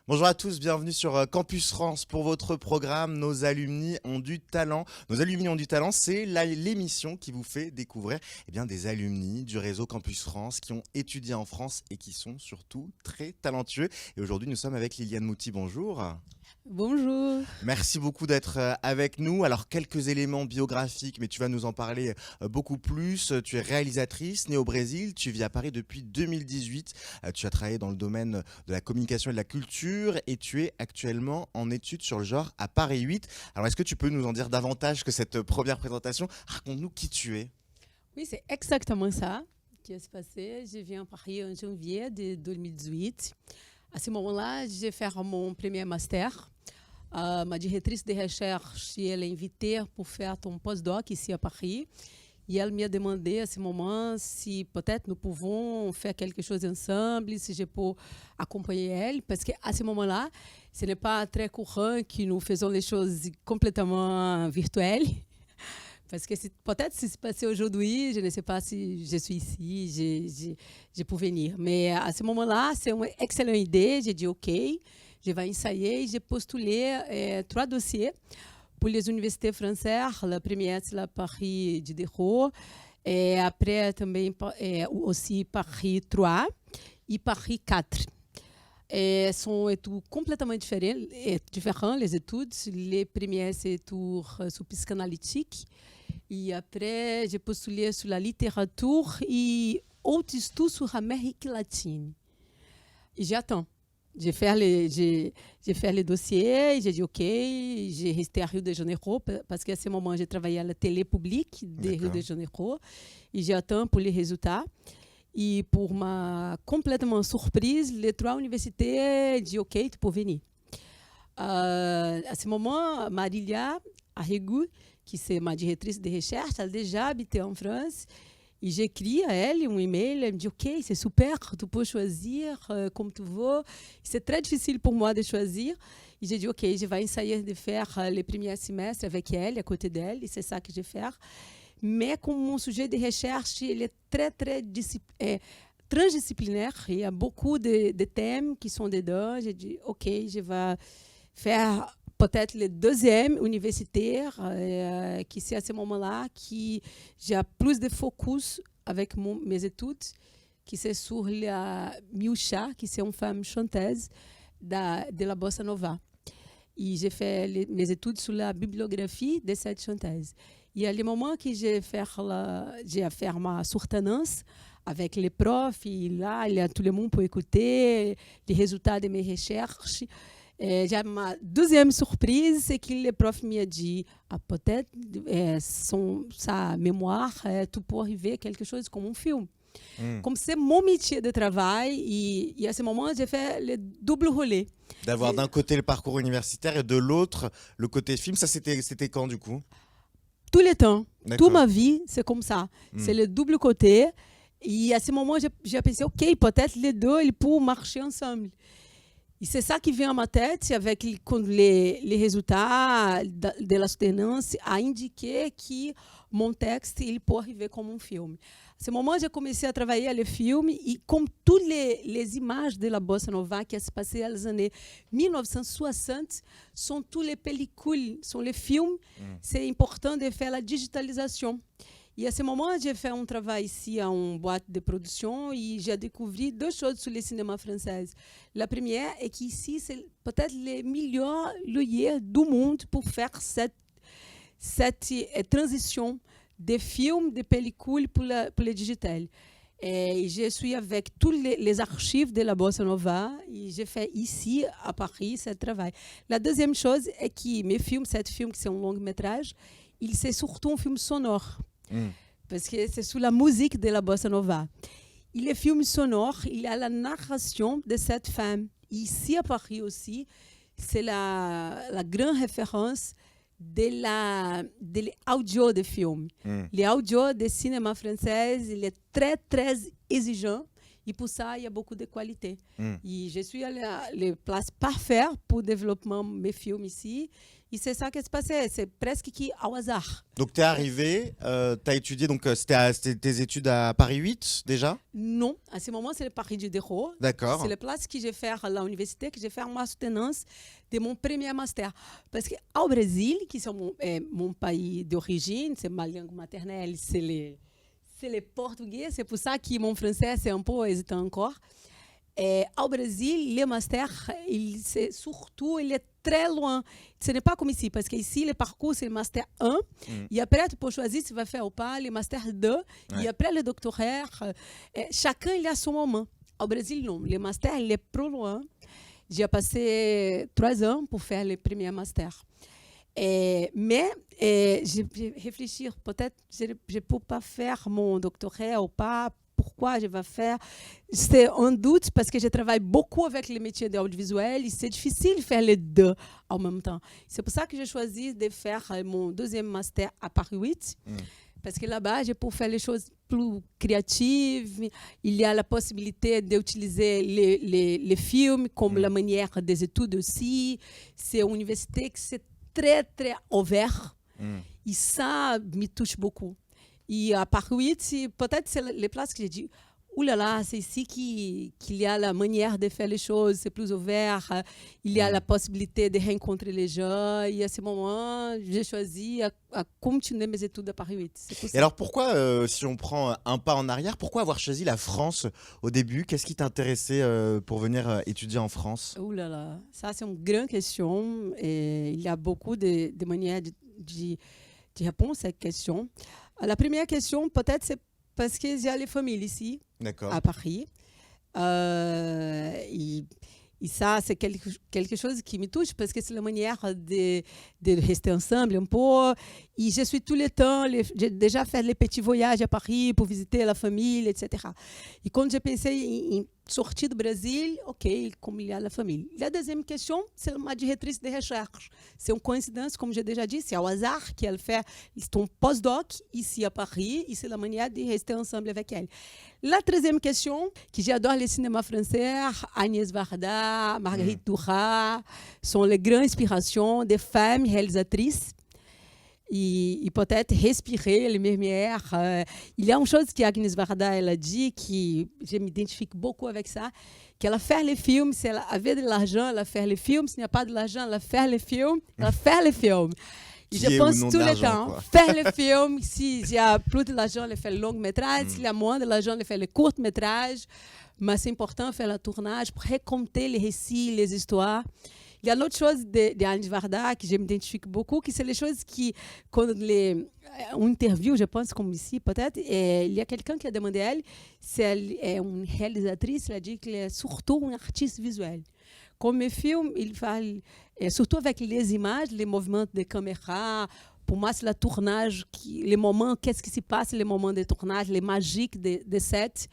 Bonjour à tous, bienvenue sur Campus France pour votre programme Nos alumni ont du talent. Nos alumni ont du talent, c'est l'émission qui vous fait découvrir des alumni du réseau Campus France qui ont étudié en France et qui sont surtout très talentueux. Et aujourd'hui, nous sommes avec Liliane Mouty. Bonjour. Bonjour. Merci beaucoup d'être avec nous. Alors, quelques éléments biographiques, mais tu vas nous en parler beaucoup plus. Tu es réalisatrice, née au Brésil, tu vis à Paris depuis 2018. Tu as travaillé dans le domaine de la communication et de la culture et tu es actuellement en études sur le genre à Paris 8. Alors, est-ce que tu peux nous en dire davantage que cette première présentation? Raconte-nous qui tu es. Oui, c'est exactement ça qui s'est passé. Je viens à Paris en janvier de 2018. À ce moment-là, j'ai fait mon premier master. Ma directrice de recherche, elle est invitée pour faire ton postdoc ici à Paris. Et elle m'a demandé à ce moment si peut-être nous pouvons faire quelque chose ensemble, si je peux accompagner elle, parce qu'à ce moment-là, ce n'est pas très courant que nous faisons les choses complètement virtuelles. Parce que peut-être si c'est passé aujourd'hui, je ne sais pas si je suis ici, je peux venir. Mais à ce moment-là, c'est une excellente idée. J'ai dit OK, je vais essayer. J'ai postulé 3 dossiers pour les universités françaises. La première, c'est la Paris Diderot. Et après, também, aussi Paris 3 et Paris 4. Et sont études complètement différentes, les études. Les premières, c'est études sur psychanalytique. Et après, j'ai postulé sur la littérature et autres études sur l'Amérique latine. Et j'attends. J'ai fait les dossiers, j'ai dit OK, j'ai resté à Rio de Janeiro, parce qu'à ce moment, j'ai travaillé à la télé publique de Rio de Janeiro. Et j'attends pour les résultats. Et pour ma complètement surprise, les 3 universités disent OK, tu peux venir. À ce moment, Marilia Arregu, qui c'est ma directrice de recherche, elle a déjà habité en France. Et j'écris à elle un email, elle me dit OK, c'est super, tu peux choisir comme tu veux. C'est très difficile pour moi de choisir. Et j'ai dit OK, je vais essayer de faire les premiers semestres avec elle, à côté d'elle, et c'est ça que je vais faire. Mais comme mon sujet de recherche, il est très, très transdisciplinaire. Il y a beaucoup de thèmes qui sont dedans. J'ai dit OK, je vais faire peut-être le deuxième universitaire, qui c'est à ce moment-là qui j'ai plus de focus avec mes études, qui c'est sur la Miúcha, qui c'est une femme chanteuse de la bossa nova. Et j'ai fait mes études sur la bibliographie de cette chanteuse. Et à le moment que j'ai fait ma soutenance avec les profs, et là, tout le monde peut écouter les résultats de mes recherches. Já ma deuxième surprise, c'est que le prof m'a dit peut-être sa mémoire, tu peux arriver à quelque chose comme un film. Comme c'est mon métier de travail, et à ce moment, j'ai fait le double relais. D'avoir d'un côté le parcours universitaire et de l'autre le côté film, ça c'était quand du coup? Tout le temps, toute ma vie, c'est comme ça. C'est le double côté. Et à ce moment, j'ai pensé, OK, peut-être les deux, ils peuvent marcher ensemble. Et c'est ça qui vient à ma tête, avec les résultats de la soutenance, a indiqué que mon texte il peut arriver comme un film. À ce moment, j'ai commencé à travailler le film, et comme toutes les images de la bossa nova qui se passaient dans les années 1960, sont toutes les pellicules, sont les films, c'est important de faire la digitalisation. Et à ce moment, j'ai fait un travail ici à une boîte de production et j'ai découvert 2 choses sur le cinéma français. La première est qu'ici, c'est peut-être le meilleur lieu du monde pour faire cette transition de films, de pellicules pour le digital. Et je suis avec tous les archives de la bossa nova et j'ai fait ici, à Paris, ce travail. La deuxième chose est que mes films, 7 films qui sont un long métrage, c'est surtout un film sonore. Parce que c'est sur la musique de la bossa nova. Et le film sonore, il y a la narration de cette femme. Ici à Paris aussi, c'est la grande référence de l'audio de film. L'audio de cinéma français, il est très, très exigeant. Et pour ça, il y a beaucoup de qualité. Et je suis à la place parfaite pour développer mes films ici. Et c'est ça qui s'est passé, c'est presque au hasard. Donc, tu es arrivé, tu as étudié, donc c'était tes études à Paris 8 déjà? Non, à ce moment, c'est le Paris du Déro. D'accord. C'est la place que j'ai fait à l'université, que j'ai fait ma soutenance de mon premier master. Parce qu'au Brésil, qui est mon pays d'origine, c'est ma langue maternelle, c'est le portugais. C'est pour ça que mon français, c'est un peu hésitant encore. Et au Brésil, le master, il est très loin. Ce n'est pas comme ici, parce qu'ici, le parcours, c'est le master 1. Et après, tu peux choisir si tu vas faire ou pas le master 2. Et après, le doctorat. Chacun, il a son moment. Au Brésil, non. Le master, il est trop loin. J'ai passé 3 ans pour faire le premier master. Mais j'ai réfléchi, peut-être je ne peux pas faire mon doctorat ou pas. Pourquoi je vais faire? C'est un doute parce que je travaille beaucoup avec les métiers de l'audiovisuel et c'est difficile de faire les deux en même temps. C'est pour ça que j'ai choisi de faire mon deuxième master à Paris 8. Parce que là-bas, je peux faire les choses plus créatives. Il y a la possibilité d'utiliser les films comme la manière des études aussi. C'est une université qui c'est très, très ouverte. Et ça me touche beaucoup. Et à Paris 8, peut-être c'est les places que j'ai dit, oulala, c'est ici qu'il y a la manière de faire les choses, c'est plus ouvert, il y a la possibilité de rencontrer les gens. Et à ce moment, j'ai choisi à continuer mes études à Paris 8. Et alors pourquoi, si on prend un pas en arrière, pourquoi avoir choisi la France au début? Qu'est-ce qui t'intéressait pour venir étudier en France? Oulala, ça c'est une grande question et il y a beaucoup de manières de répondre à cette question. La première question, peut-être, c'est parce qu'il y a les familles ici, à Paris. Et ça, c'est quelque chose qui me touche parce que c'est la manière de rester ensemble un peu. Et je suis tout le temps, j'ai déjà fait les petits voyages à Paris pour visiter la famille, etc. Et quand j'ai pensé en sortir du Brésil, ok, comme il y a la famille. La deuxième question, c'est ma directrice de recherche. C'est une coïncidence, comme j'ai déjà dit, c'est au hasard qu'elle fait son postdoc ici à Paris et c'est la manière de rester ensemble avec elle. La troisième question, que j'adore le cinéma français, Agnès Varda, Marguerite Duras, sont les grandes inspirations des femmes réalisatrices. E peut-être respirer les lumières. Il y a une chose que Agnès Varda elle a dit, que je m'identifie beaucoup avec ça, qu'elle fait les films, si elle avait de l'argent, elle fait les films, s'il n'y a pas de l'argent, elle fait les films, elle fait les films. Et je pense tout le temps, faire les films, s'il y a plus de l'argent, elle fait le long métrage, s'il y a moins de l'argent, elle fait le court métrage. Mais c'est important de faire le tournage pour raconter les récits, les histoires. Il y a l'autre chose de Agnès Varda que je m'identifie beaucoup, que c'est les choses qui, quand une interview, je pense, comme ici, peut-être, il y a quelqu'un qui a demandé à elle si elle est une réalisatrice, elle a dit qu'elle est surtout une artiste visuelle. Comme mes films, il fait, surtout avec les images, les mouvements de caméra, pour moi, c'est le tournage, les moments, qu'est-ce qui se passe, les moments de tournage, les magiques des sets.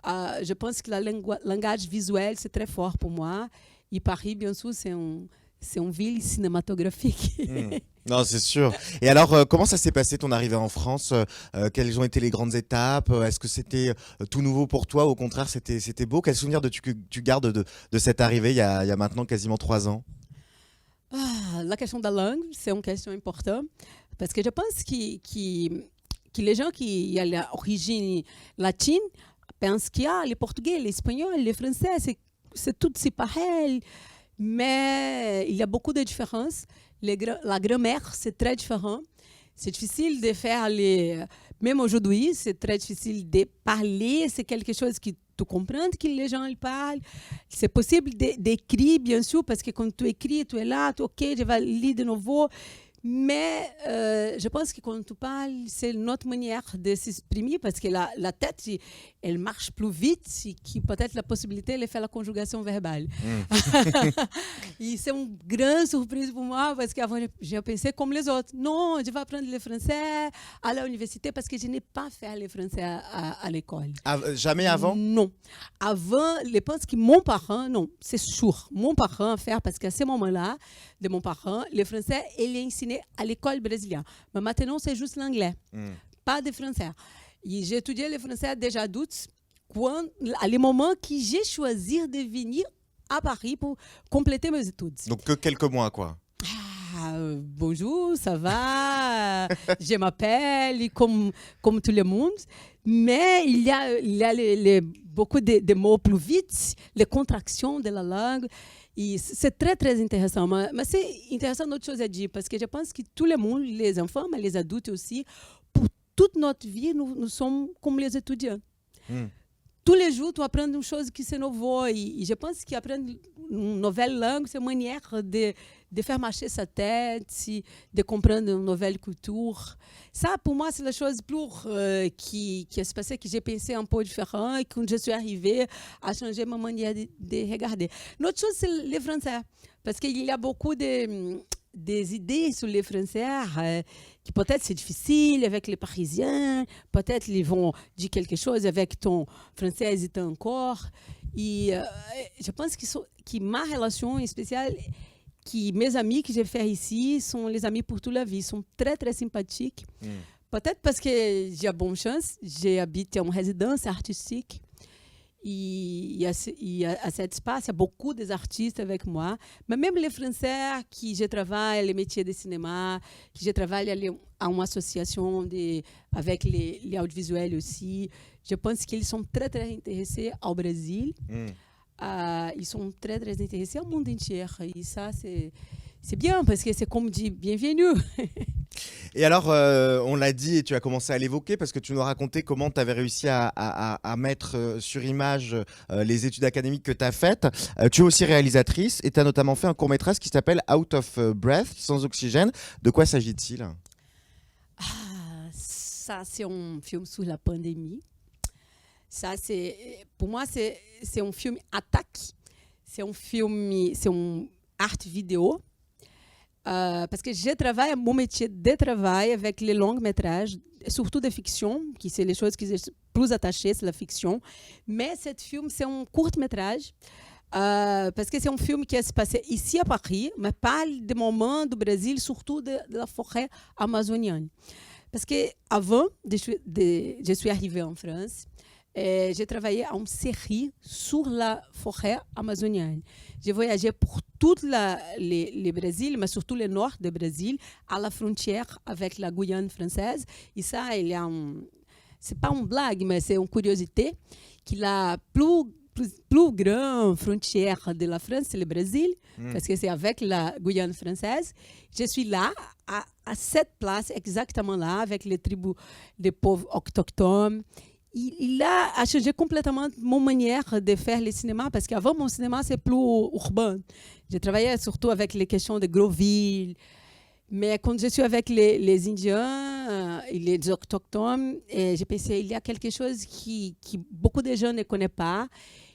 Je pense que le langage visuel, c'est très fort pour moi. Et Paris, bien sûr, c'est une ville cinématographique. Non, c'est sûr. Et alors, comment ça s'est passé ton arrivée en France? Quelles ont été les grandes étapes? Est-ce que c'était tout nouveau pour toi? Au contraire, c'était beau? Quel souvenir tu gardes de cette arrivée il y a maintenant quasiment 3 ans? La question de la langue, c'est une question importante. Parce que je pense que les gens qui ont l'origine latine pensent qu'il y a le portugais, l'espagnol, le français, c'est tout c'est pareil, mais il y a beaucoup de différences. La grammaire, c'est très différent. C'est difficile de faire même aujourd'hui, c'est très difficile de parler. C'est quelque chose que tu comprends que les gens ils parlent. C'est possible d'écrire, bien sûr, parce que quand tu écris, tu es là, ok, je vais lire de nouveau. Mais je pense que quand tu parles, c'est notre manière de s'exprimer parce que la tête, elle marche plus vite que peut-être la possibilité de faire la conjugação verbale. Et c'est une grande surprise pour moi parce qu'avant, j'ai pensé comme les autres. Non, je vais apprendre le français à l'université parce que je n'ai pas fait le français à l'école. Jamais avant? Non. Avant, je pense que mon parent, non, c'est sûr, mon parent a fait parce qu'à ce moment-là, de mon parent, le français, il est enseigné à l'école brésilienne. Mais maintenant, c'est juste l'anglais, pas de français. Et j'ai étudié le français déjà adulte, à le moment que j'ai choisi de venir à Paris pour compléter mes études. Donc que quelques mois, quoi. bonjour, ça va, je m'appelle, comme tout le monde. Mais il y a beaucoup de mots plus vite, les contractions de la langue. Et c'est très, très intéressant. Mais c'est intéressant d'autres choses à dire, parce que je pense que tout le monde, les enfants, mais les adultes aussi, pour toute notre vie, nous sommes comme les étudiants. Tous les jours, tu apprends une chose qui c'est nouveau. Et je pense qu'apprendre une nouvelle langue, c'est une manière de faire marcher sa tête, de comprendre une nouvelle culture. Ça, pour moi, c'est la chose plus qui se passait, que j'ai pensé un peu différent et quand je suis arrivée à changer ma manière de regarder. L'autre chose, c'est le français. Parce qu'il y a beaucoup des idées sur les Français qui peut-être c'est difficile avec les Parisiens, peut-être ils vont dire quelque chose avec ton français hésitant encore. Et je pense que ma relation spéciale, que mes amis que j'ai fait ici sont les amis pour toute la vie, sont très très sympathiques. Peut-être parce que j'ai bonne chance, j'habite en résidence artistique. Il y a cet espace, il y a beaucoup d'artistes avec moi. Mais même les Français qui je travaille, les métiers de cinéma, qui je travaille à une association avec les audiovisuels aussi, je pense qu'ils sont très, très intéressés au Brésil. Ils sont très, très intéressés au monde entier. Et ça, c'est bien, parce que c'est comme dit, bienvenue. Et alors, on l'a dit et tu as commencé à l'évoquer parce que tu nous racontais comment tu avais réussi à mettre sur image les études académiques que tu as faites. Tu es aussi réalisatrice et tu as notamment fait un court-métrage qui s'appelle Out of Breath, sans oxygène. De quoi s'agit-il? Ça, c'est un film sur la pandémie. Ça, pour moi, c'est un film attaque. C'est un art vidéo. Parce que je travaille, mon métier de travail avec les longs métrages, surtout de fiction, qui c'est les choses qui sont plus attachées, c'est la fiction. Mais ce film, c'est un court métrage, parce que c'est un film qui se passé ici à Paris, mais parle des moments du Brésil, surtout de la forêt amazonienne. Parce que avant, je suis arrivée en France. J'ai travaillé en série sur la forêt amazonienne. J'ai voyagé pour tout le Brésil, mais surtout le nord du Brésil, à la frontière avec la Guyane française. Et ça, c'est pas une blague, mais c'est une curiosité, que la plus grande frontière de la France, c'est le Brésil, parce que c'est avec la Guyane française. Je suis là, à cette place, exactement là, avec les tribus des pauvres autochtones. Il a changé complètement mon manière de faire le cinéma, parce qu'avant, mon cinéma, c'est plus urbain. Je travaillais surtout avec les questions de gros villes. Mais quand je suis avec les Indiens et les autochtones, j'ai pensé il y a quelque chose qui beaucoup de gens ne connaissent pas.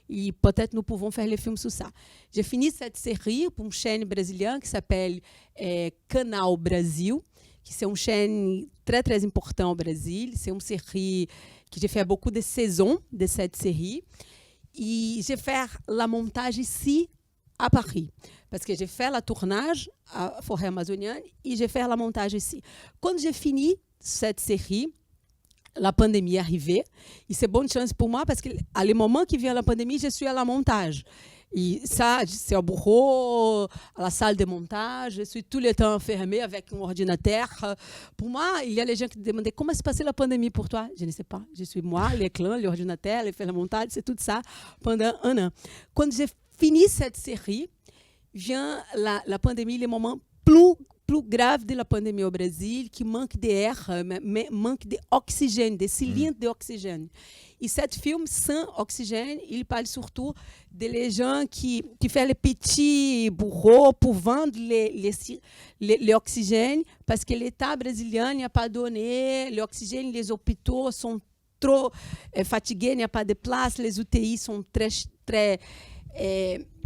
Et peut-être nous pouvons faire les films sur ça. J'ai fini cette série pour une chaîne brésilienne qui s'appelle Canal Brasil, qui c'est une chaîne très, très importante au Brésil. C'est une série que j'ai fait beaucoup de saisons de cette série. Et j'ai fait la montage ici, à Paris. Parce que j'ai fait le tournage à Forêt Amazonienne et j'ai fait la montage ici. Quand j'ai fini cette série, la pandémie est arrivée. Et c'est bonne chance pour moi parce qu'à le moment qui vient la pandémie, je suis à la montage. Et ça, c'est au bureau, à la salle de montage. Je suis tout le temps enfermée avec un ordinateur. Pour moi, il y a les gens qui demandaient comment s'est passée la pandémie pour toi. Je ne sais pas. Je suis moi, l'écran, l'ordinateur, les faire la montage, c'est tout ça pendant un an. Quand j'ai fini cette série, vient la pandémie, les moments plus grave de la pandémie au Brésil, qui manque d'air, mais manque d'oxygène, de cylindres d'oxygène. Et ce film, sans oxygène, il parle surtout des gens qui font les petits bureaux pour vendre l'oxygène, parce que l'État brésilien n'a pas donné l'oxygène, les hôpitaux sont trop fatigués, il n'y a pas de place, les UTI sont très, très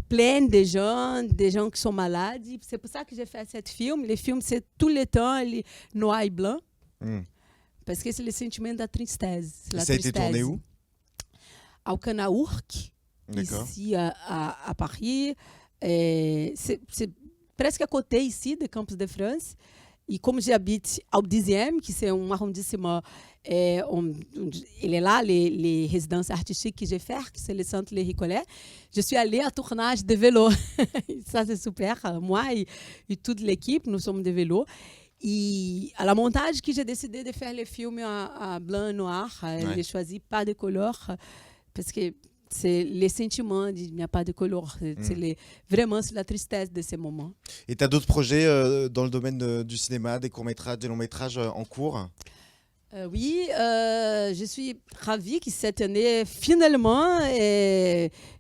plein de gens qui sont malades. C'est pour ça que j'ai fait ce film. Le film, c'est tout le temps noir et blanc. Parce que c'est le sentiment de la tristesse. Ça a été tourné où? Au Canal Urk, ici à Paris. C'est presque à côté ici de Campos de France. Et comme j'habite au 10e, qui c'est un arrondissement, il est là, les résidences artistiques que j'ai fait, qui c'est le centre Les Ricollets, je suis allée à tournage de vélo. Ça, c'est super. Moi et toute l'équipe, nous sommes de vélo. Et à la montage, que j'ai décidé de faire les films à blanc et noir. Ouais. J'ai choisi pas de couleur, parce que c'est les sentiments, il n'y a pas de couleur. Vraiment, c'est la tristesse de ces moments. Et tu as d'autres projets dans le domaine du cinéma, des courts-métrages, des longs-métrages en cours? Oui, je suis ravie que cette année, finalement,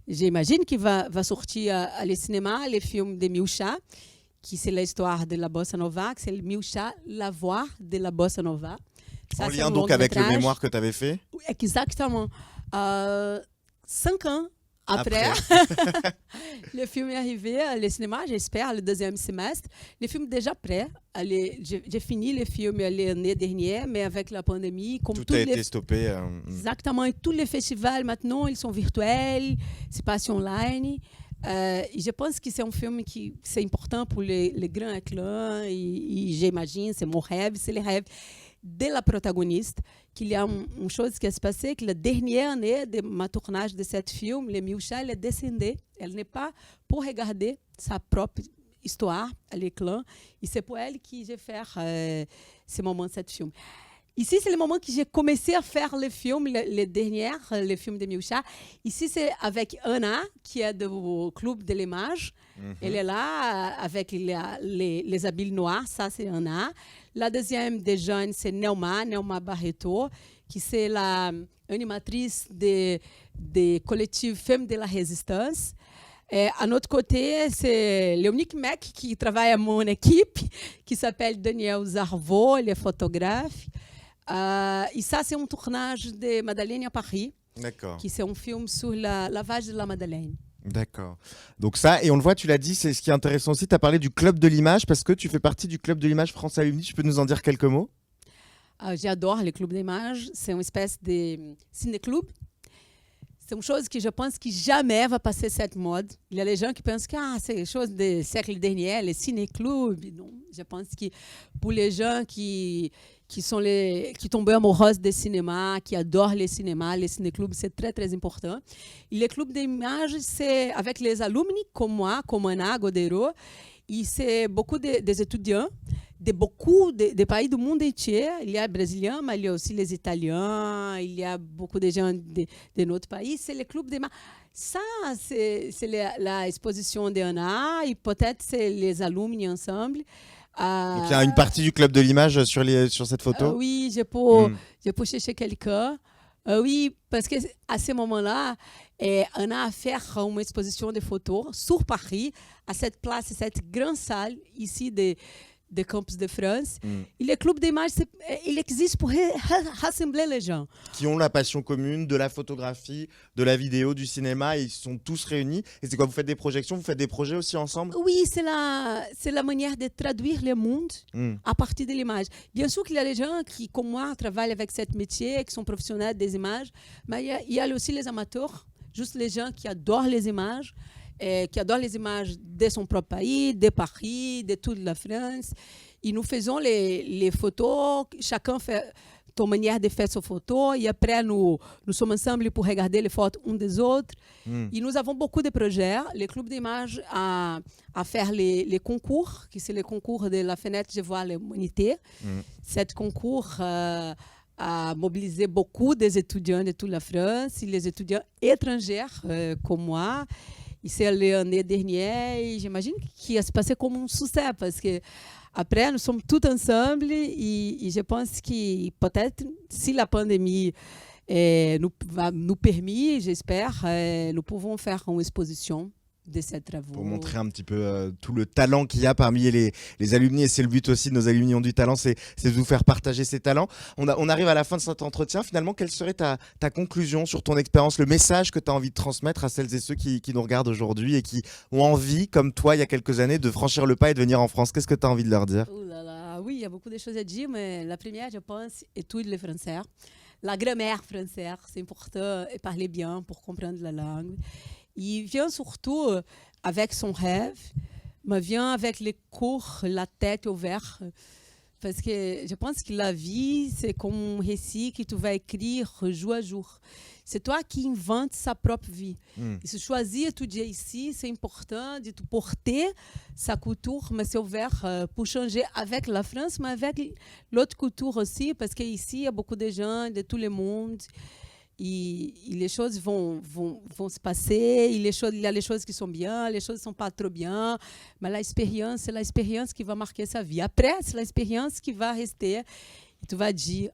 j'imagine qu'il va sortir à le cinéma le film de Milcha, qui c'est l'histoire de la bossa nova, que c'est le Milcha, la voix de la bossa nova. Ça, En c'est lien un donc avec le long-métrage. mémoire que tu avais fait? Exactement. 5 ans après. Le film est arrivé au cinéma, j'espère, le deuxième semestre. Le film est déjà prêt. J'ai fini le film l'année dernière, mais avec la pandémie, comme Tout a été stoppé. Exactement. Et tous les festivals, maintenant, ils sont virtuels, c'est pas online. Et je pense que c'est un film qui c'est important pour les grands éclats. Et j'imagine, c'est mon rêve, c'est le rêve de la protagoniste, qu'il y a une chose qui s'est passée, que la dernière année de ma tournage de ce film, le Milcha, elle est descendue. Elle n'est pas pour regarder sa propre histoire à l'écran. Et c'est pour elle que j'ai fait ce moment de ce film. Ici, c'est le moment que j'ai commencé à faire le film, le dernier, le film de Milcha. Ici, c'est avec Anna, qui est du Club de l'Image. Elle est là avec les habits noirs, ça c'est Anna. La deuxième des jeunes, c'est Nelma Barreto, qui c'est l'animatrice de collectif Femmes de la Résistance. Et à notre côté, c'est l'unique mec qui travaille à mon équipe, qui s'appelle Daniel Zarvo, il est photographe. Et ça, c'est un tournage de Madeleine à Paris, qui c'est un film sur la lavage de la Madeleine. D'accord. Donc ça, et on le voit, tu l'as dit, c'est ce qui est intéressant aussi, tu as parlé du Club de l'Image, parce que tu fais partie du Club de l'Image France Alumni. Tu peux nous en dire quelques mots? J'adore le Club d'Image. C'est une espèce de ciné-club. C'est une chose que je pense que jamais va passer cette mode. Il y a des gens qui pensent que c'est une chose du siècle dernier, les ciné-clubs. Non, je pense que pour les gens qui tombent amoureux du cinéma, qui adorent le cinéma, les ciné-clubs, c'est très, très important. Et le Club d'Image, c'est avec les alumni comme moi, comme Anna Godero, et c'est beaucoup des étudiants de beaucoup de pays du monde entier. Il y a les Brésiliens, mais il y a aussi les Italiens, il y a beaucoup de gens de notre pays. C'est le Club d'Image. Ça, c'est la exposition d'Anna, et peut-être c'est les alumni ensemble. Donc il y a une partie du Club de l'Image sur cette photo? Oui, je peux chercher quelqu'un. Oui, parce qu'à ce moment-là, on a fait une exposition de photos sur Paris, à cette place, cette grande salle ici de Campus de France. Et le Club d'Image, il existe pour rassembler les gens. Qui ont la passion commune de la photographie, de la vidéo, du cinéma, et ils sont tous réunis. Et c'est quoi, vous faites des projections, vous faites des projets aussi ensemble? Oui, c'est la manière de traduire le monde à partir de l'image. Bien sûr qu'il y a des gens qui, comme moi, travaillent avec ce métier, qui sont professionnels des images, mais il y a aussi les amateurs, juste les gens qui adorent les images, qui adore les images de son propre pays, de Paris, de toute la France. Et nous faisons les photos, chacun fait son manière de faire ses photos, et après nous sommes ensemble pour regarder les photos uns des autres. Et nous avons beaucoup de projets. Le Club d'Images a fait les concours, qui c'est le concours de la fenêtre Je vois l'humanité. Cet concours a mobilisé beaucoup des étudiants de toute la France, et les étudiants étrangers comme moi. Et c'est l'année dernière, et j'imagine qu'il va se passer comme un succès, parce que après, nous sommes tous ensemble, et je pense que peut-être, si la pandémie va nous permettre, j'espère, nous pouvons faire une exposition de ces travaux. Pour montrer un petit peu tout le talent qu'il y a parmi les alumni, et c'est le but aussi de nos alumni ont du talent, c'est de vous faire partager ces talents. On arrive à la fin de cet entretien. Finalement, quelle serait ta conclusion sur ton expérience, le message que tu as envie de transmettre à celles et ceux qui nous regardent aujourd'hui et qui ont envie, comme toi il y a quelques années, de franchir le pas et de venir en France? Qu'est-ce que tu as envie de leur dire? Oh là là, oui, il y a beaucoup de choses à dire, mais la première, je pense, étudier le français. La grammaire française, c'est important, et parler bien pour comprendre la langue. Il vient surtout avec son rêve, mais vient avec les cours, la tête ouverte, Parce que je pense que la vie, c'est comme un récit que tu vas écrire jour à jour. C'est toi qui inventes sa propre vie. Et se choisir tout dia ici, c'est important de tu porter sa culture, mais c'est ouvert pour changer avec la France, mais avec l'autre culture aussi, parce qu'ici, il y a beaucoup de gens de tout le monde. Et les choses vont se passer, il y a les choses qui sont bien, les choses ne sont pas trop bien, mais l'expérience, c'est l'expérience qui va marquer sa vie. Après, c'est l'expérience qui va rester et tu vas dire...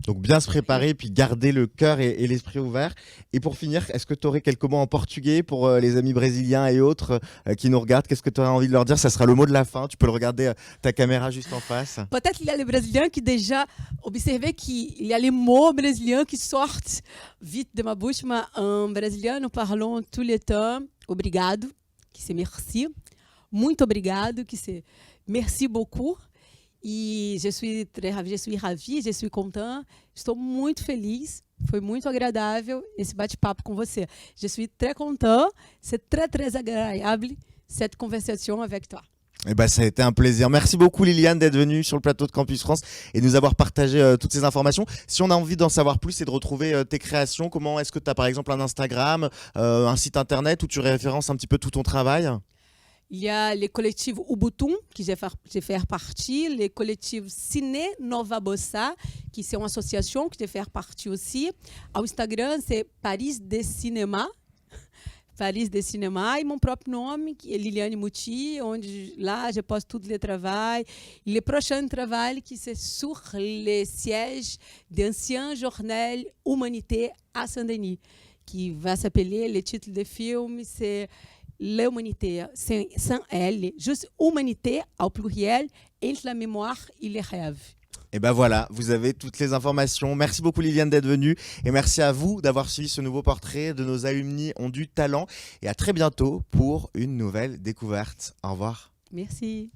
Donc bien se préparer, puis garder le cœur et l'esprit ouvert. Et pour finir, est-ce que tu aurais quelques mots en portugais pour les amis brésiliens et autres qui nous regardent? Qu'est-ce que tu aurais envie de leur dire? Ça sera le mot de la fin. Tu peux le regarder, ta caméra juste en face. Peut-être qu'il y a les Brésiliens qui déjà observé qu'il y a les mots brésiliens qui sortent vite de ma bouche, mais en brésilien, nous parlons tout le temps obrigado, qui c'est merci, muito obrigado, qui c'est merci beaucoup. E je suis ravie, je suis content, estou muito feliz, foi muito agradável esse bate-papo com você. Je suis très content, c'est très très agréable cette conversation avec toi. Eh ben, ça a été un plaisir. Merci beaucoup Liliane d'être venue sur le plateau de Campus France et de nous avoir partagé toutes ces informations. Si on a envie d'en savoir plus et de retrouver tes créations, comment est-ce que tu as par exemple un Instagram, un site internet où tu références un petit peu tout ton travail? Il y a les collectifs Ubuntu, qui j'ai fait partie, les collectifs Ciné Nova Bossa, qui c'est une association que j'ai fait partie aussi. Au Instagram, c'est Paris de Cinéma. Paris de Cinéma, e mon propre nome, que é Liliane Muti, onde lá je poste tout le travail. E le prochain travail, qui c'est sur le siège d'ancien journal Humanité à Saint-Denis, qui va s'appeler, le titre du film, c'est L'Humanité, sans L, juste Humanité au pluriel, entre la mémoire et les rêves. Et ben voilà, vous avez toutes les informations. Merci beaucoup Liliane d'être venue et merci à vous d'avoir suivi ce nouveau portrait de nos alumni ont du talent. Et à très bientôt pour une nouvelle découverte. Au revoir. Merci.